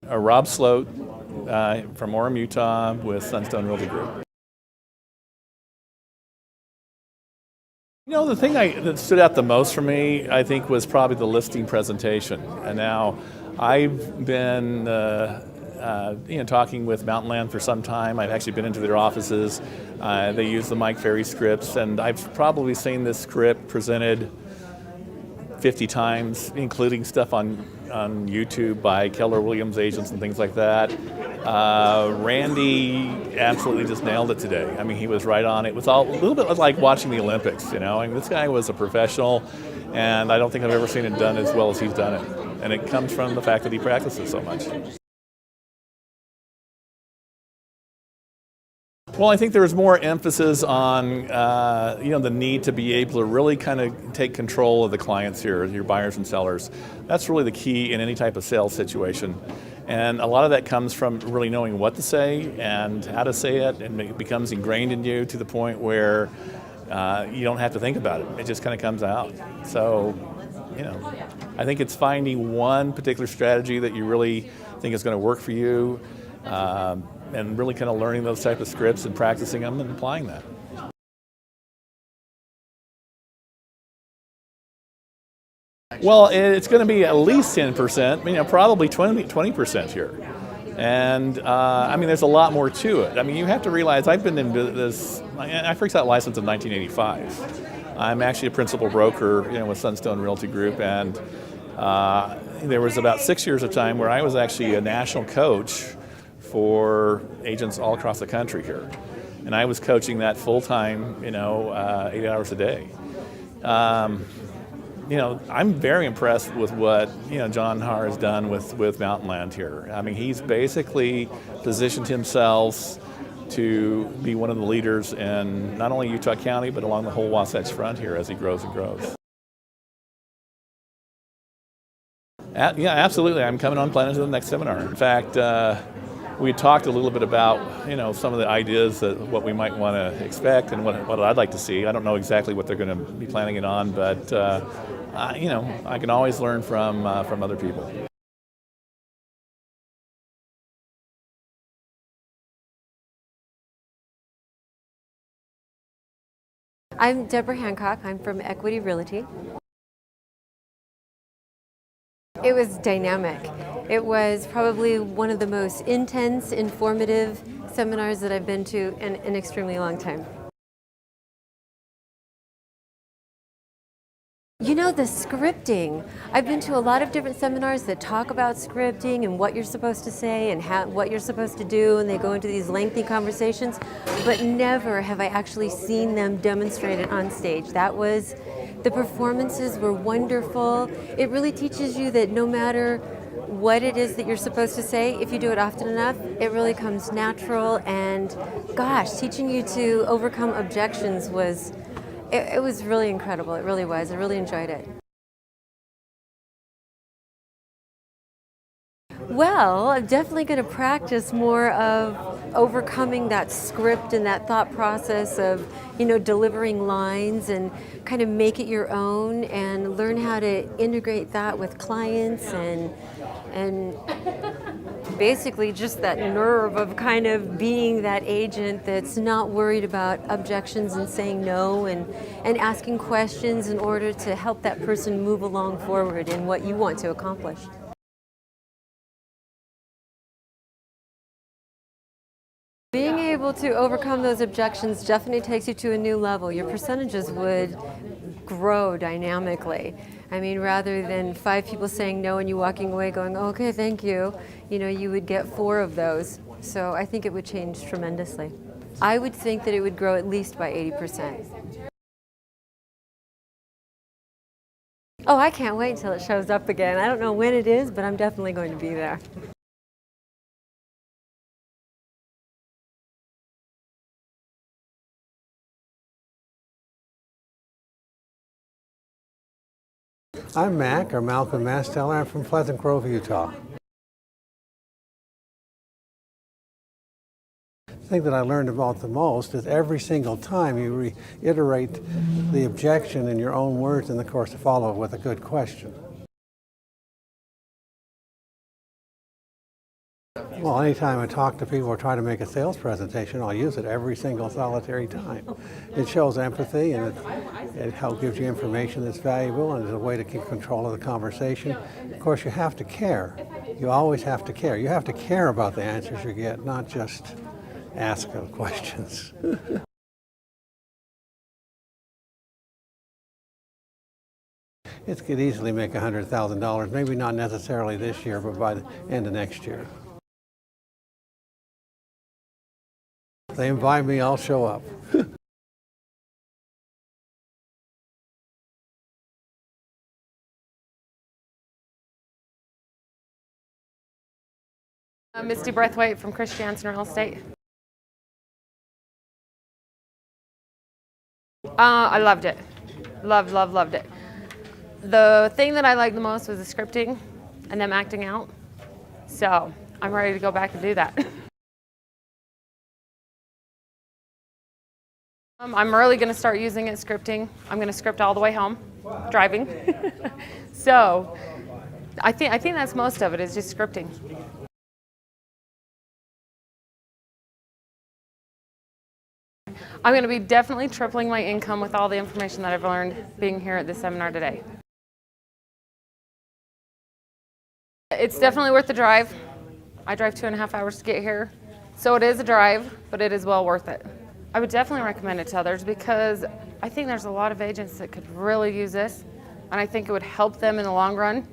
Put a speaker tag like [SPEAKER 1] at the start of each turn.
[SPEAKER 1] Rob Slowe from Orem, Utah with Sunstone Realty Group. You know, the thing that stood out the most for me, I think, was probably the listing presentation. And now, I've been talking with Mountainland for some time. I've actually been into their offices. They use the Mike Ferry scripts, and I've probably seen this script presented 50 times, including stuff on YouTube by Keller Williams agents and things like that. Randy absolutely just nailed it today. I mean, he was right on. It was all a little bit like watching the Olympics, you know. I mean, this guy was a professional, and I don't think I've ever seen it done as well as he's done it. And it comes from the fact that he practices so much. Well, I think there was more emphasis on the need to be able to really kind of take control of the clients here, your buyers and sellers. That's really the key in any type of sales situation. And a lot of that comes from really knowing what to say and how to say it, and it becomes ingrained in you to the point where you don't have to think about it. It just kind of comes out. So, I think it's finding one particular strategy that you really think is going to work for you. And really kind of learning those type of scripts and practicing them and applying that. Well, it's going to be at least 10%, probably 20% here. And there's a lot more to it. I mean, you have to realize I've been in this, I first got licensed in 1985. I'm actually a principal broker, with Sunstone Realty Group, and there was about 6 years of time where I was actually a national coach for agents all across the country here. And I was coaching that full-time, 8 hours a day. I'm very impressed with what, John Haar has done with Mountainland here. I mean, he's basically positioned himself to be one of the leaders in not only Utah County, but along the whole Wasatch Front here as he grows and grows. Yeah, absolutely. I'm coming on planning to the next seminar. In fact, we talked a little bit about, some of the ideas that what we might want to expect and what I'd like to see. I don't know exactly what they're going to be planning it on, but I can always learn from other people.
[SPEAKER 2] I'm Deborah Hancock. I'm from Equity Realty. It was dynamic. It was probably one of the most intense, informative seminars that I've been to in an extremely long time. The scripting. I've been to a lot of different seminars that talk about scripting and what you're supposed to say and what you're supposed to do, and they go into these lengthy conversations, but never have I actually seen them demonstrated on stage. The performances were wonderful. It really teaches you that no matter what it is that you're supposed to say, if you do it often enough, it really comes natural. And gosh, teaching you to overcome objections it was really incredible. It really was. I really enjoyed it. Well, I'm definitely going to practice more of overcoming that script and that thought process of, delivering lines, and kind of make it your own and learn how to integrate that with clients and basically just that nerve of kind of being that agent that's not worried about objections and saying no, and asking questions in order to help that person move along forward in what you want to accomplish. Being able to overcome those objections definitely takes you to a new level. Your percentages would grow dynamically. I mean, rather than 5 people saying no and you walking away going, okay, thank you, you would get 4 of those. So I think it would change tremendously. I would think that it would grow at least by 80%. Oh, I can't wait until it shows up again. I don't know when it is, but I'm definitely going to be there.
[SPEAKER 3] I'm Mac, or Malcolm Masteller. I'm from Pleasant Grove, Utah. The thing that I learned about the most is every single time you reiterate the objection in your own words, and of course follow it with a good question. Well, anytime I talk to people or try to make a sales presentation, I'll use it every single solitary time. It shows empathy, and it gives you information that's valuable, and it's a way to keep control of the conversation. Of course, you have to care. You always have to care. You have to care about the answers you get, not just ask them questions. It could easily make $100,000, maybe not necessarily this year, but by the end of next year. If they invite me, I'll show up.
[SPEAKER 4] I'm Misty Braithwaite from Christiansen Real Estate. I loved it. Loved it. The thing that I liked the most was the scripting and them acting out. So I'm ready to go back and do that. I'm really going to start using it scripting. I'm going to script all the way home, driving. So I think that's most of it, is just scripting. I'm going to be definitely tripling my income with all the information that I've learned being here at this seminar today. It's definitely worth the drive. I drive 2.5 hours to get here. So it is a drive, but it is well worth it. I would definitely recommend it to others because I think there's a lot of agents that could really use this, and I think it would help them in the long run.